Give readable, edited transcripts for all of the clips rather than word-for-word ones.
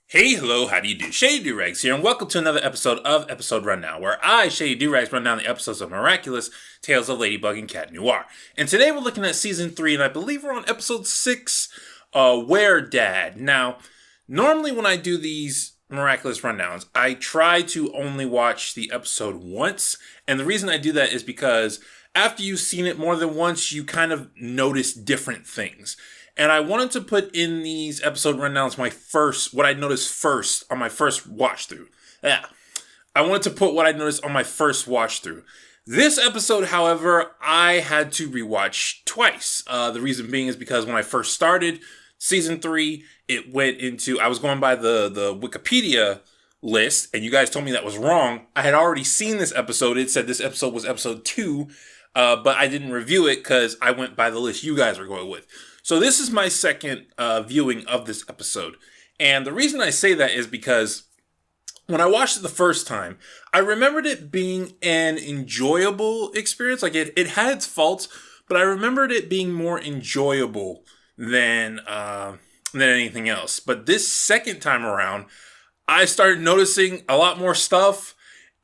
Hey, hello, how do you do? Shady Doorags here, and welcome to another episode of Episode Rundown, where I, Shady Doorags, run down the episodes of Miraculous, Tales of Ladybug, and Cat Noir. And today we're looking at Season 3, and I believe we're on Episode 6, Weredad. Now, normally when I do these Miraculous Rundowns, I try to only watch the episode once, and the reason I do that is because after you've seen it more than once, you kind of notice different things. And I wanted to put in these episode rundowns what I noticed first on my first watch through. Yeah. I wanted to put what I noticed on my first watch through. This episode, however, I had to rewatch twice. The reason being is because when I first started season 3, it went into, I was going by the Wikipedia list, and you guys told me that was wrong. I had already seen this episode. It said this episode was episode 2, but I didn't review it because I went by the list you guys were going with. So this is my second viewing of this episode. And the reason I say that is because when I watched it the first time, I remembered it being an enjoyable experience. Like it had its faults, but I remembered it being more enjoyable than anything else. But this second time around, I started noticing a lot more stuff,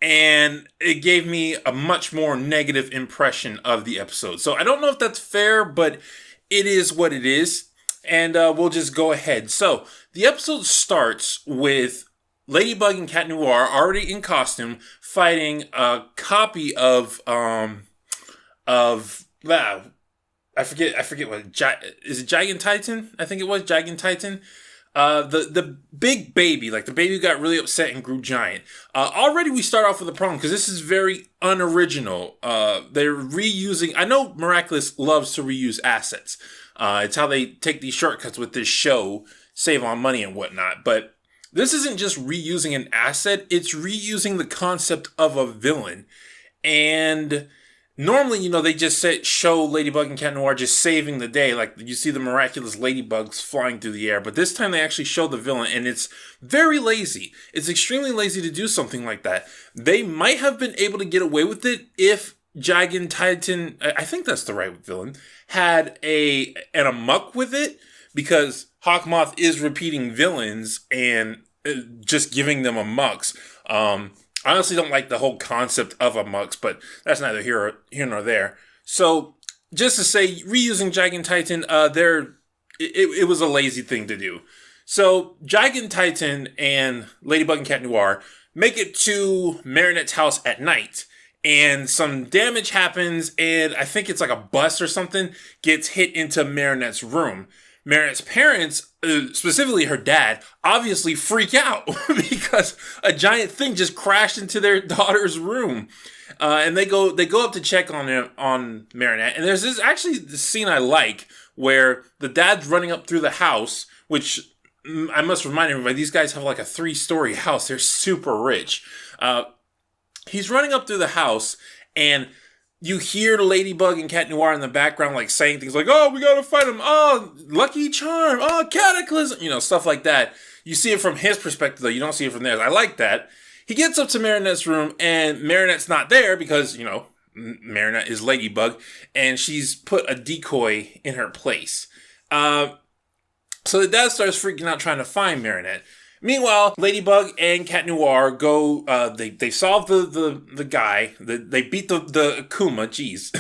and it gave me a much more negative impression of the episode. So I don't know if that's fair, but it is what it is, and we'll just go ahead. So, the episode starts with Ladybug and Cat Noir already in costume fighting a copy of I forget what, is it Gigant Titan? I think it was Gigant Titan. The big baby, like the baby got really upset and grew giant. Already we start off with a problem because this is very unoriginal. They're reusing, I know Miraculous loves to reuse assets. It's how they take these shortcuts with this show, save on money and whatnot. But this isn't just reusing an asset, it's reusing the concept of a villain. And normally, they just show Ladybug and Cat Noir just saving the day. Like, you see the miraculous ladybugs flying through the air. But this time they actually show the villain, and it's very lazy. It's extremely lazy to do something like that. They might have been able to get away with it if Gigant Titan, I think that's the right villain, had an amok with it. Because Hawkmoth is repeating villains and just giving them amucks. I honestly don't like the whole concept of amucks, but that's neither here nor there. So, just to say, reusing Gigant Titan, it was a lazy thing to do. So, Gigant Titan and Ladybug and Cat Noir make it to Marinette's house at night, and some damage happens, and I think it's like a bus or something gets hit into Marinette's room. Marinette's parents, specifically her dad, obviously freak out because a giant thing just crashed into their daughter's room. And they go up to check on Marinette. And there's this scene I like where the dad's running up through the house, which I must remind everybody, these guys have like a 3-story house. They're super rich. He's running up through the house, and you hear Ladybug and Cat Noir in the background, like, saying things like, oh, we gotta fight him, oh, Lucky Charm, oh, Cataclysm, stuff like that. You see it from his perspective, though. You don't see it from theirs. I like that. He gets up to Marinette's room, and Marinette's not there because, Marinette is Ladybug, and she's put a decoy in her place. So the dad starts freaking out trying to find Marinette. Meanwhile, Ladybug and Cat Noir go, they solve the guy, they beat the Akuma, jeez.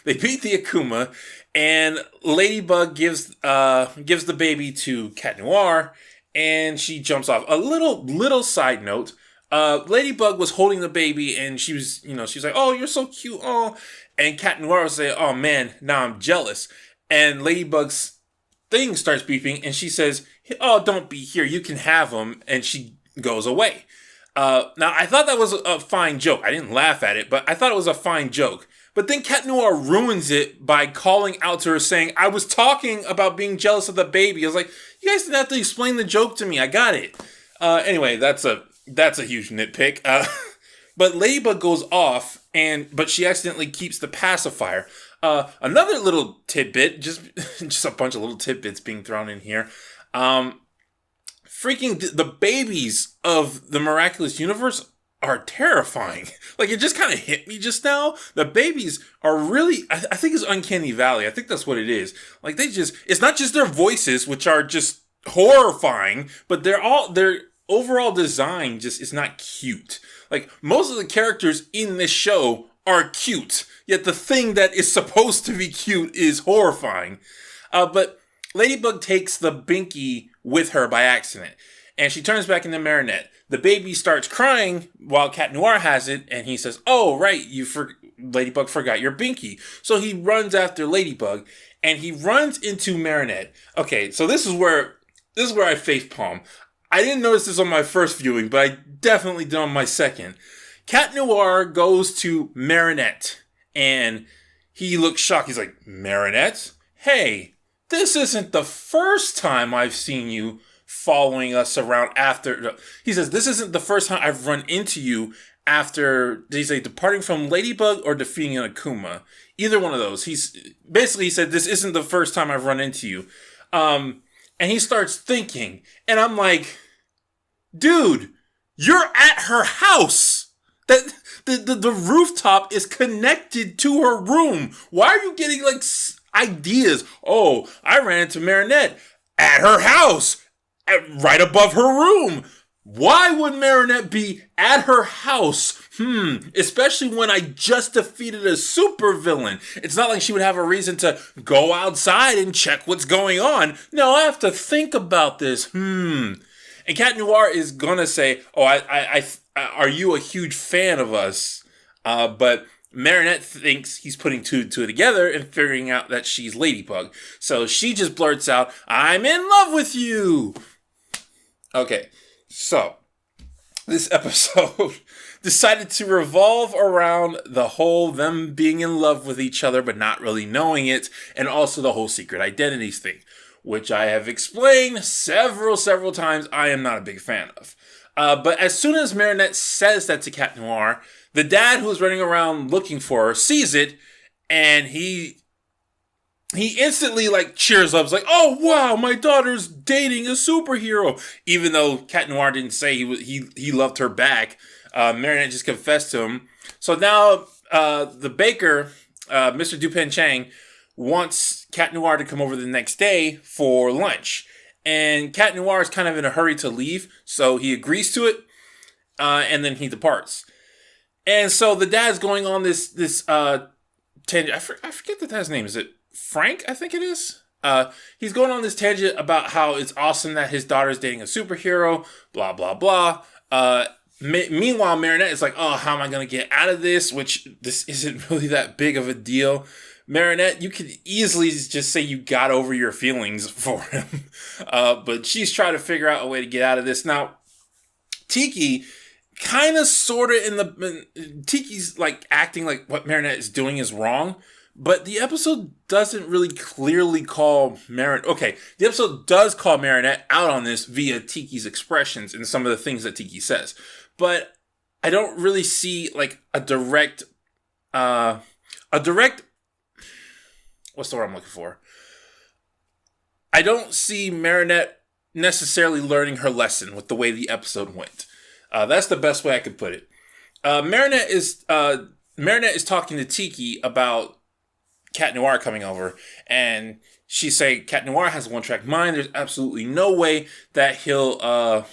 They beat the Akuma, and Ladybug gives the baby to Cat Noir, and she jumps off. A little side note, Ladybug was holding the baby, and she was like, oh, you're so cute, oh. And Cat Noir was saying, oh man, now I'm jealous. And Ladybug's thing starts beeping, and she says, oh, don't be here, you can have him, and she goes away. Now, I thought that was a fine joke. I didn't laugh at it, but I thought it was a fine joke. But then Cat Noir ruins it by calling out to her saying, I was talking about being jealous of the baby. I was like, you guys didn't have to explain the joke to me, I got it. Anyway, that's a huge nitpick. But Ladybug goes off, but she accidentally keeps the pacifier. Another little tidbit, just a bunch of little tidbits being thrown in here. Freaking the babies of the Miraculous Universe are terrifying. Like, it just kind of hit me just now. The babies are really, I think it's Uncanny Valley. I think that's what it is. Like, it's not just their voices, which are just horrifying, but they're overall design just is not cute. Like, most of the characters in this show are cute, yet the thing that is supposed to be cute is horrifying. But Ladybug takes the Binky with her by accident, and she turns back into Marinette. The baby starts crying while Cat Noir has it, and he says, "Oh, right, Ladybug forgot your Binky." So he runs after Ladybug, and he runs into Marinette. Okay, so this is where I facepalm. I didn't notice this on my first viewing, but I definitely did on my second. Cat Noir goes to Marinette, and he looks shocked. He's like, "Marinette? Hey, this isn't the first time I've seen you following us around after..." He says, "This isn't the first time I've run into you after," did he say, "departing from Ladybug or defeating an Akuma?" Either one of those. He said, "This isn't the first time I've run into you." And he starts thinking, and I'm like, dude, you're at her house. That the rooftop is connected to her room. Why are you getting like ideas? "Oh, I ran into Marinette at her house, right above her room." Why would Marinette be at her house? Especially when I just defeated a supervillain. It's not like she would have a reason to go outside and check what's going on. No, I have to think about this. And Cat Noir is gonna say, "Oh, I are you a huge fan of us?" But Marinette thinks he's putting two and two together and figuring out that she's Ladybug. So she just blurts out, "I'm in love with you." Okay, so this episode decided to revolve around the whole them being in love with each other but not really knowing it, and also the whole secret identities thing, which I have explained several times I am not a big fan of. But as soon as Marinette says that to Cat Noir, the dad who's running around looking for her sees it, and he instantly like cheers up. It's like, "Oh wow, my daughter's dating a superhero." Even though Cat Noir didn't say he loved her back, Marinette just confessed to him. So now the baker, Mr. Dupen Chang, wants Cat Noir to come over the next day for lunch. And Cat Noir is kind of in a hurry to leave, so he agrees to it, and then he departs. And so the dad's going on this tangent. I forget the dad's name. Is it Frank? I think it is. He's going on this tangent about how it's awesome that his daughter's dating a superhero, blah, blah, blah. Meanwhile, Marinette is like, "Oh, how am I going to get out of this?" Which this isn't really that big of a deal. Marinette, you could easily just say you got over your feelings for him. But she's trying to figure out a way to get out of this. Now, Tiki, kind of, sort of, Tiki's like acting like what Marinette is doing is wrong. But the episode doesn't really clearly call Marinette... Okay, the episode does call Marinette out on this via Tiki's expressions and some of the things that Tiki says. But I don't really see like a direct... What's the word I'm looking for? I don't see Marinette necessarily learning her lesson with the way the episode went. That's the best way I could put it. Marinette is talking to Tiki about Cat Noir coming over, and she's saying Cat Noir has a one-track mind. There's absolutely no way that he'll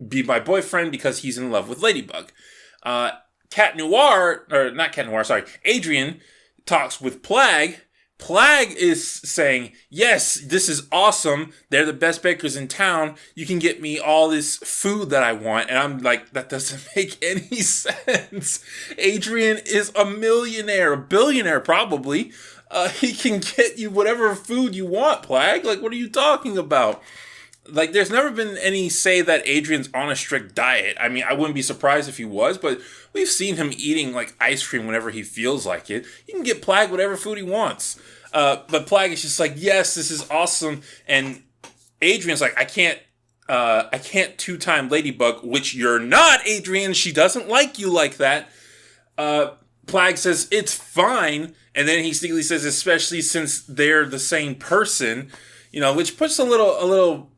be my boyfriend because he's in love with Ladybug. Adrian talks with Plague. Plague is saying, "Yes, this is awesome. They're the best bakers in town. You can get me all this food that I want." And I'm like, that doesn't make any sense. Adrian is a millionaire, a billionaire probably. He can get you whatever food you want, Plague. Like, what are you talking about? Like, there's never been any say that Adrian's on a strict diet. I mean, I wouldn't be surprised if he was, but we've seen him eating, like, ice cream whenever he feels like it. You can get Plague whatever food he wants. But Plague is just like, "Yes, this is awesome." And Adrian's like, I can't two-time Ladybug," which you're not, Adrian. She doesn't like you like that. Plague says, "It's fine." And then he sneakily says, "Especially since they're the same person," which puts a little,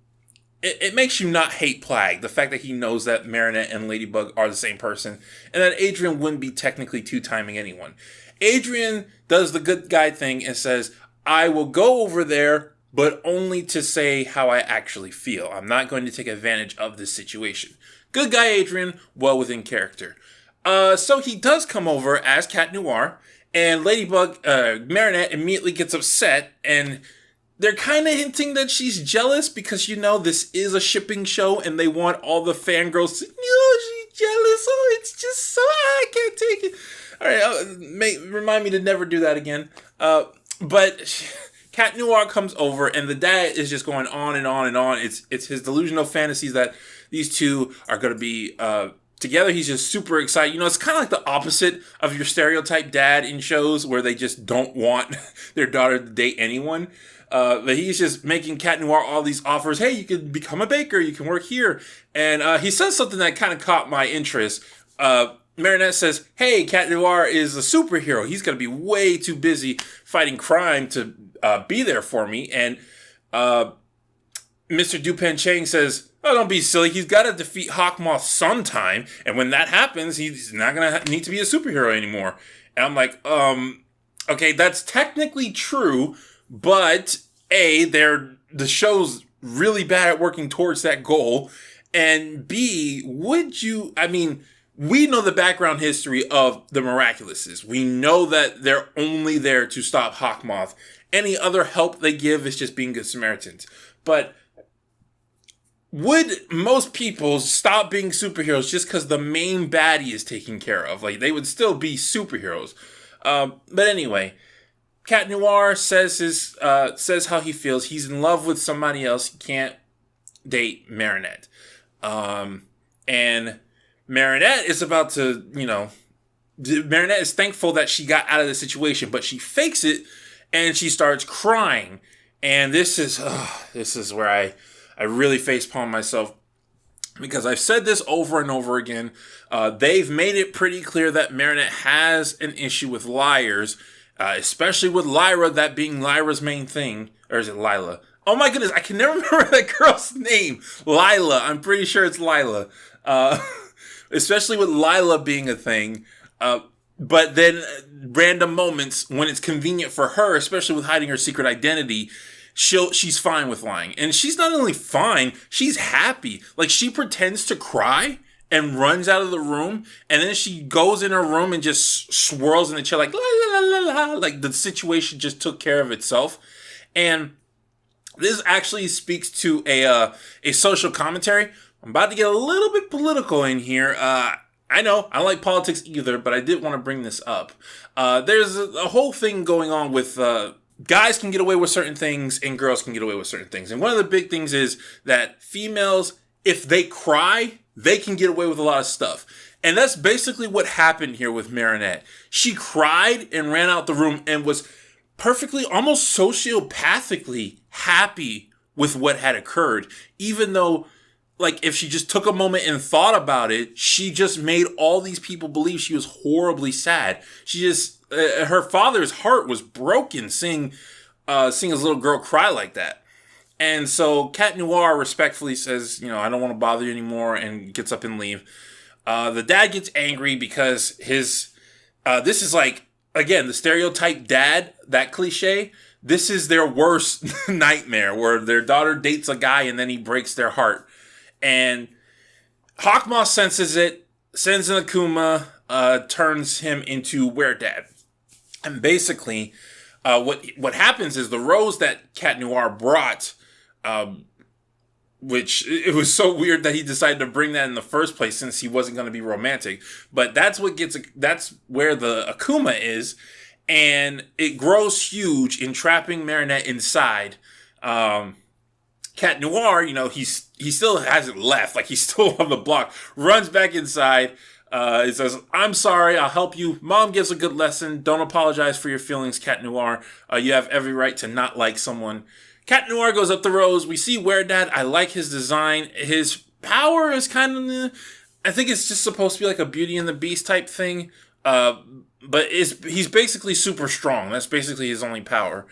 it makes you not hate Plague. The fact that he knows that Marinette and Ladybug are the same person, and that Adrian wouldn't be technically two-timing anyone. Adrian does the good guy thing and says, "I will go over there but only to say how I actually feel. I'm not going to take advantage of this situation. Good guy Adrian, well within character. So he does come over as Cat Noir, and Ladybug, Marinette immediately gets upset, and they're kind of hinting that she's jealous because, this is a shipping show and they want all the fangirls to, she's jealous. Oh, it's just so, I can't take it. All right, remind me to never do that again. But Cat Noir comes over and the dad is just going on and on and on. It's his delusional fantasies that these two are going to be together. He's just super excited. It's kind of like the opposite of your stereotype dad in shows where they just don't want their daughter to date anyone. But he's just making Cat Noir all these offers. Hey, you can become a baker. You can work here. And he says something that kind of caught my interest. Marinette says, hey, Cat Noir is a superhero. He's going to be way too busy fighting crime to be there for me. And Mr. Dupan Chang says, oh, don't be silly. He's got to defeat Hawkmoth sometime. And when that happens, he's not going to need to be a superhero anymore. And I'm like, okay, that's technically true. But the show's really bad at working towards that goal. And B, we know the background history of the Miraculouses. We know that they're only there to stop Hawkmoth. Any other help they give is just being good Samaritans. But would most people stop being superheroes just because the main baddie is taken care of? Like, they would still be superheroes. But anyway, Cat Noir says how he feels. He's in love with somebody else. He can't date Marinette. And Marinette is about to, Marinette is thankful that she got out of the situation, but she fakes it and she starts crying. And this is where I really facepalm myself, because I've said this over and over again. They've made it pretty clear that Marinette has an issue with liars, especially with Lyra, that being Lyra's main thing. Or is it Lila? Oh my goodness, I can never remember that girl's name. Lila. I'm pretty sure it's Lila. Especially with Lila being a thing. But then random moments when it's convenient for her, especially with hiding her secret identity, she's fine with lying. And she's not only fine, she's happy. Like, she pretends to cry and runs out of the room, and then she goes in her room and just swirls in the chair like la la la la la, like the situation just took care of itself. And this actually speaks to a social commentary. I'm about to get a little bit political in here. I know I don't like politics either, but I did want to bring this up. There's a whole thing going on with guys can get away with certain things and girls can get away with certain things. And one of the big things is that females, if they cry, they can get away with a lot of stuff. And that's basically what happened here with Marinette. She cried and ran out the room and was perfectly, almost sociopathically happy with what had occurred. Even though, like, if she just took a moment and thought about it, she just made all these people believe she was horribly sad. She just, her father's heart was broken seeing his little girl cry like that. And so Cat Noir respectfully says, I don't want to bother you anymore, and gets up and leave. The dad gets angry because this is like, again, the stereotype dad, that cliche. This is their worst nightmare, where their daughter dates a guy and then he breaks their heart. And Hawkmoth senses it, sends an Akuma, turns him into Weredad. And basically, what happens is the rose that Cat Noir brought, which it was so weird that he decided to bring that in the first place since he wasn't going to be romantic. But that's where the Akuma is, and it grows huge, entrapping Marinette inside. Cat Noir, he still hasn't left. Like, he's still on the block. Runs back inside. It says, I'm sorry, I'll help you. Mom gives a good lesson. Don't apologize for your feelings, Cat Noir. You have every right to not like someone. Cat Noir goes up the rose. We see Weredad. I like his design. His power is kind of, I think it's just supposed to be like a Beauty and the Beast type thing. But he's basically super strong. That's basically his only power.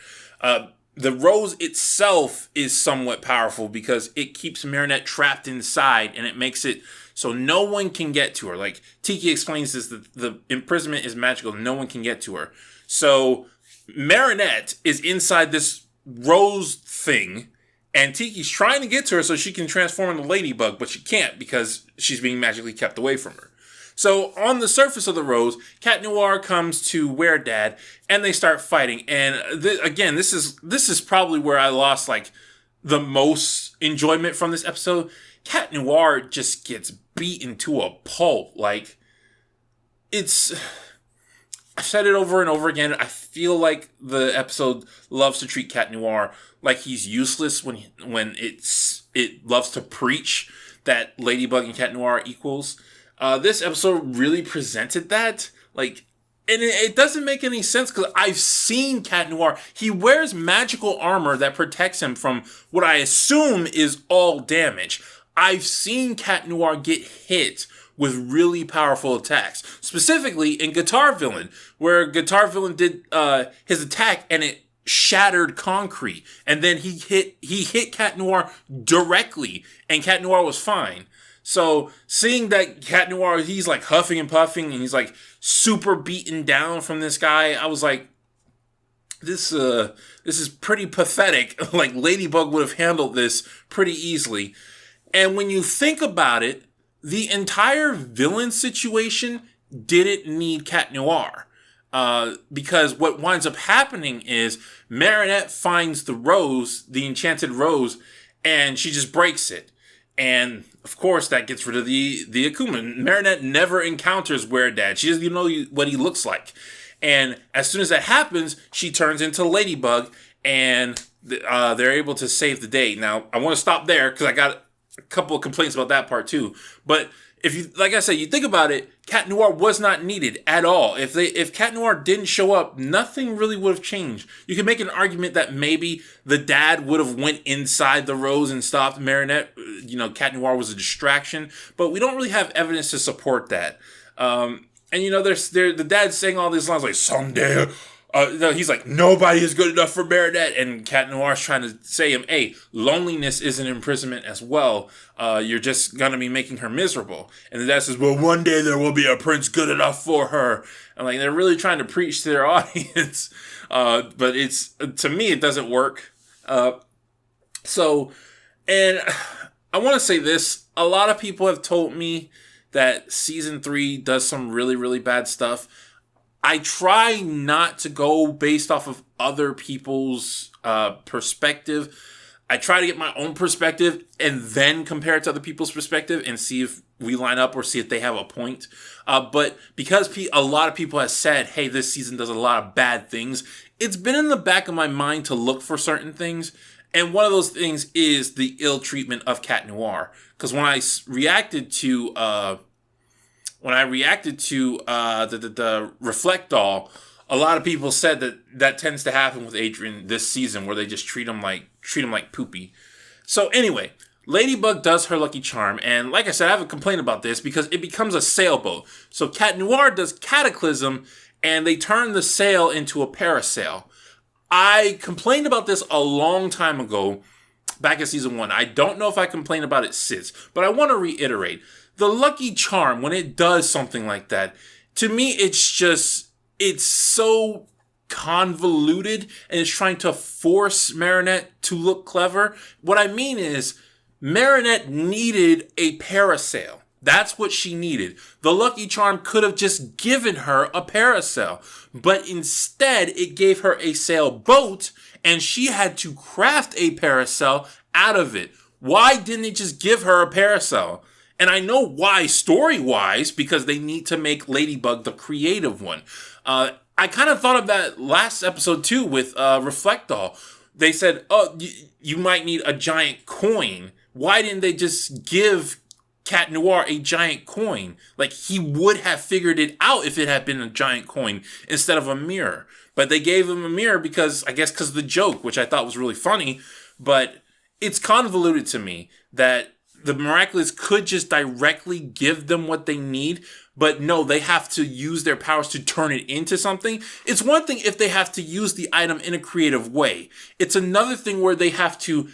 The rose itself is somewhat powerful because it keeps Marinette trapped inside, and it makes it so no one can get to her. Like Tiki explains this, the imprisonment is magical. No one can get to her. So Marinette is inside this rose thing, and Tiki's trying to get to her so she can transform into Ladybug, but she can't because she's being magically kept away from her. So on the surface of the rose, Cat Noir comes to Weredad, and they start fighting. And again, this is probably where I lost like the most enjoyment from this episode. Cat Noir just gets beaten to a pulp. Like, I've said it over and over again. I feel like the episode loves to treat Cat Noir like he's useless when it loves to preach that Ladybug and Cat Noir are equals. This episode really presented that. Like, and it doesn't make any sense because I've seen Cat Noir. He wears magical armor that protects him from what I assume is all damage. I've seen Cat Noir get hit with really powerful attacks. Specifically in Guitar Villain, where Guitar Villain did his attack and it shattered concrete. And then he hit Cat Noir directly, and Cat Noir was fine. So seeing that Cat Noir, he's like huffing and puffing, and he's like super beaten down from this guy, I was like, this is pretty pathetic. Like, Ladybug would have handled this pretty easily. And when you think about it, the entire villain situation didn't need Cat Noir. Because what winds up happening is Marinette finds the rose, the enchanted rose, and she just breaks it. And of course that gets rid of the Akuma. Marinette never encounters Weredad. She doesn't even know what he looks like. And as soon as that happens, she turns into Ladybug, and they're able to save the day. Now, I want to stop there because I got a couple of complaints about that part too. But if you, like I said, you think about it, Cat Noir was not needed at all. If Cat Noir didn't show up, nothing really would have changed. You can make an argument that maybe the dad would have went inside the rose and stopped Marinette. You know, Cat Noir was a distraction, but we don't really have evidence to support that. And you know, the dad's saying all these lines like someday. No, he's like, nobody is good enough for Marinette. And Cat Noir's trying to say him, hey, loneliness is an imprisonment as well. You're just going to be making her miserable. And the dad says, well, one day there will be a prince good enough for her. And like, they're really trying to preach to their audience. But to me, it doesn't work. And I want to say this. A lot of people have told me that season 3 does some really, really bad stuff. I try not to go based off of other people's perspective. I try to get my own perspective and then compare it to other people's perspective and see if we line up or see if they have a point. But because a lot of people have said, hey, this season does a lot of bad things, it's been in the back of my mind to look for certain things. And one of those things is the ill treatment of Cat Noir. Because when I reacted to the Reflect doll, a lot of people said that tends to happen with Adrian this season, where they just treat him like poopy. So anyway, Ladybug does her lucky charm, and like I said, I have a complaint about this because it becomes a sailboat. So Cat Noir does Cataclysm, and they turn the sail into a parasail. I complained about this a long time ago, back in season 1. I don't know if I complained about it since, but I want to reiterate. The lucky charm, when it does something like that, to me, it's so convoluted, and it's trying to force Marinette to look clever. What I mean is, Marinette needed a parasail. That's what she needed. The lucky charm could have just given her a parasail, but instead it gave her a sailboat, and she had to craft a parasail out of it. Why didn't it just give her a parasail? And I know why, story-wise, because they need to make Ladybug the creative one. I kind of thought of that last episode, too, with Reflect Doll. They said, oh, you might need a giant coin. Why didn't they just give Cat Noir a giant coin? Like, he would have figured it out if it had been a giant coin instead of a mirror. But they gave him a mirror because of the joke, which I thought was really funny. But it's convoluted to me that the Miraculous could just directly give them what they need, but no, they have to use their powers to turn it into something. It's one thing if they have to use the item in a creative way. It's another thing where they have to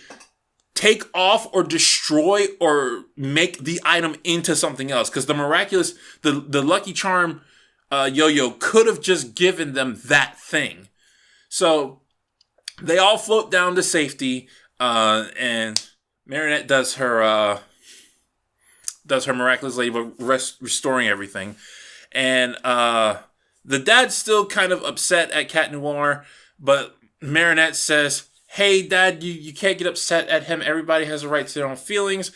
take off or destroy or make the item into something else. Because the Miraculous, the Lucky Charm yo-yo could have just given them that thing. So they all float down to safety, and Marinette does her miraculous ladybug, restoring everything, and the dad's still kind of upset at Cat Noir, but Marinette says, "Hey, Dad, you can't get upset at him. Everybody has a right to their own feelings."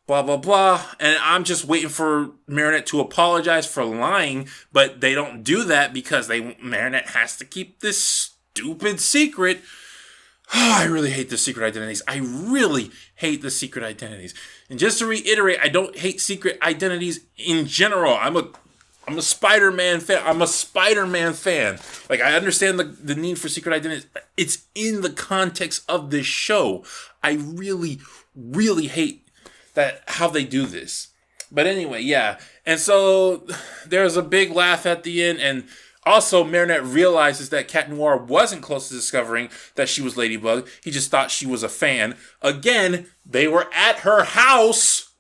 Blah, blah, blah. And I'm just waiting for Marinette to apologize for lying, but they don't do that because Marinette has to keep this stupid secret. Oh, I really hate the secret identities. I really hate the secret identities. And just to reiterate, I don't hate secret identities in general. I'm a Spider-Man fan. I'm a Spider-Man fan. Like, I understand the need for secret identities. It's in the context of this show. I really, really hate how they do this. But anyway, yeah. And so there's a big laugh at the end, and also Marinette realizes that Cat Noir wasn't close to discovering that she was Ladybug. He just thought she was a fan. Again, they were at her house.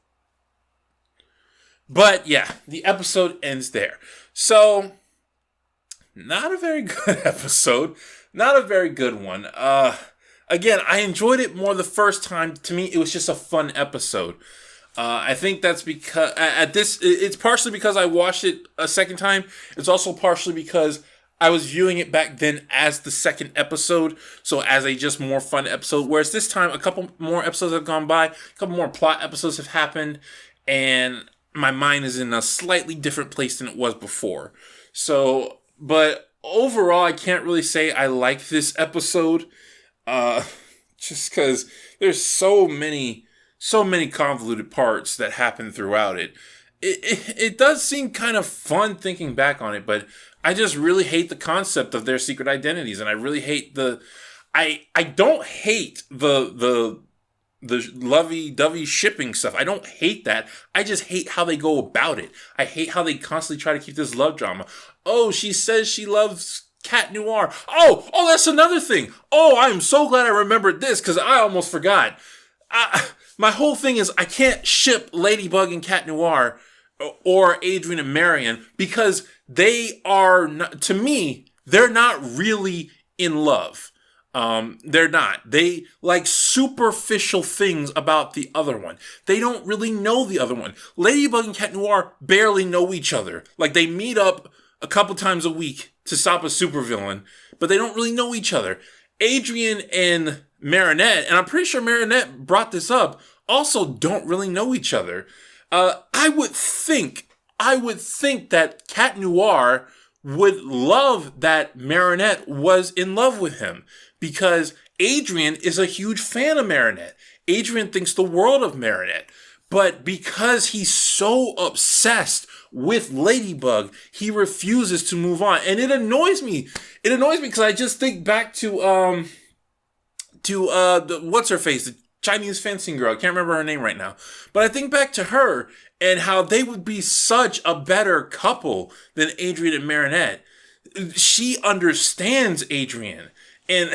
But yeah, the episode ends there. So, not a very good episode. Not a very good one. Again, I enjoyed it more the first time. To me, it was just a fun episode. I think that's because it's partially because I watched it a second time. It's also partially because I was viewing it back then as the second episode, so as a just more fun episode. Whereas this time, a couple more episodes have gone by, a couple more plot episodes have happened, and my mind is in a slightly different place than it was before. So, but overall, I can't really say I like this episode. Just because there's so many convoluted parts that happen throughout it. It does seem kind of fun thinking back on it, but I just really hate the concept of their secret identities, and I really hate I don't hate the lovey-dovey shipping stuff. I don't hate that. I just hate how they go about it. I hate how they constantly try to keep this love drama. Oh, she says she loves Cat Noir. Oh, that's another thing. Oh, I'm so glad I remembered this because I almost forgot. My whole thing is I can't ship Ladybug and Cat Noir or Adrien and Marion because they are not, to me, they're not really in love. They're not. They like superficial things about the other one. They don't really know the other one. Ladybug and Cat Noir barely know each other. Like, they meet up a couple times a week to stop a supervillain, but they don't really know each other. Adrien and Marinette, and I'm pretty sure Marinette brought this up, also don't really know each other. I would think that Cat Noir would love that Marinette was in love with him because Adrien is a huge fan of Marinette. Adrien thinks the world of Marinette. But because he's so obsessed with Ladybug, he refuses to move on. And it annoys me. It annoys me because I just think back to what's her face? The Chinese fencing girl. I can't remember her name right now. But I think back to her and how they would be such a better couple than Adrien and Marinette. She understands Adrien. And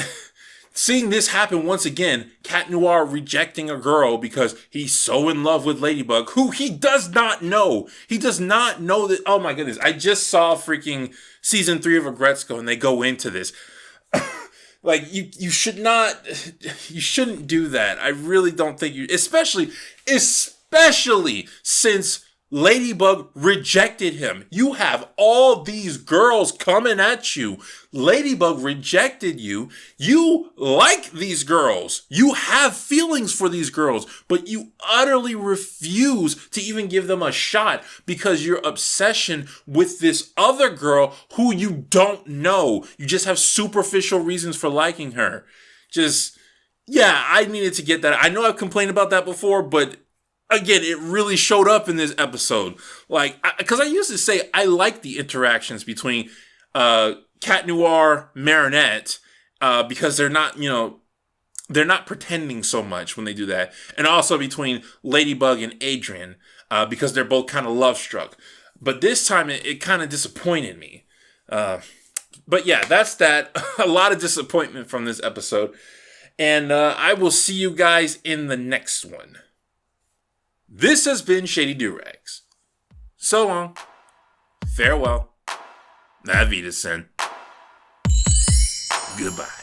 seeing this happen once again, Cat Noir rejecting a girl because he's so in love with Ladybug, who he does not know. He does not know that. Oh my goodness. I just saw freaking season 3 of Agretzko and they go into this. Like, you shouldn't do that. I really don't think especially since Ladybug rejected him. You have all these girls coming at you. Ladybug rejected you. You like these girls. You have feelings for these girls, but you utterly refuse to even give them a shot because your obsession with this other girl who you don't know. You just have superficial reasons for liking her. Yeah, I needed to get that. I know I've complained about that before, but again, it really showed up in this episode. Like, because I used to say I like the interactions between Cat Noir, Marinette, because they're not pretending so much when they do that. And also between Ladybug and Adrien, because they're both kind of love-struck. But this time, it kind of disappointed me. But yeah, that's that. A lot of disappointment from this episode. And I will see you guys in the next one. This has been Shady Doorags. So long. Farewell. Auf Wiedersehen. Goodbye.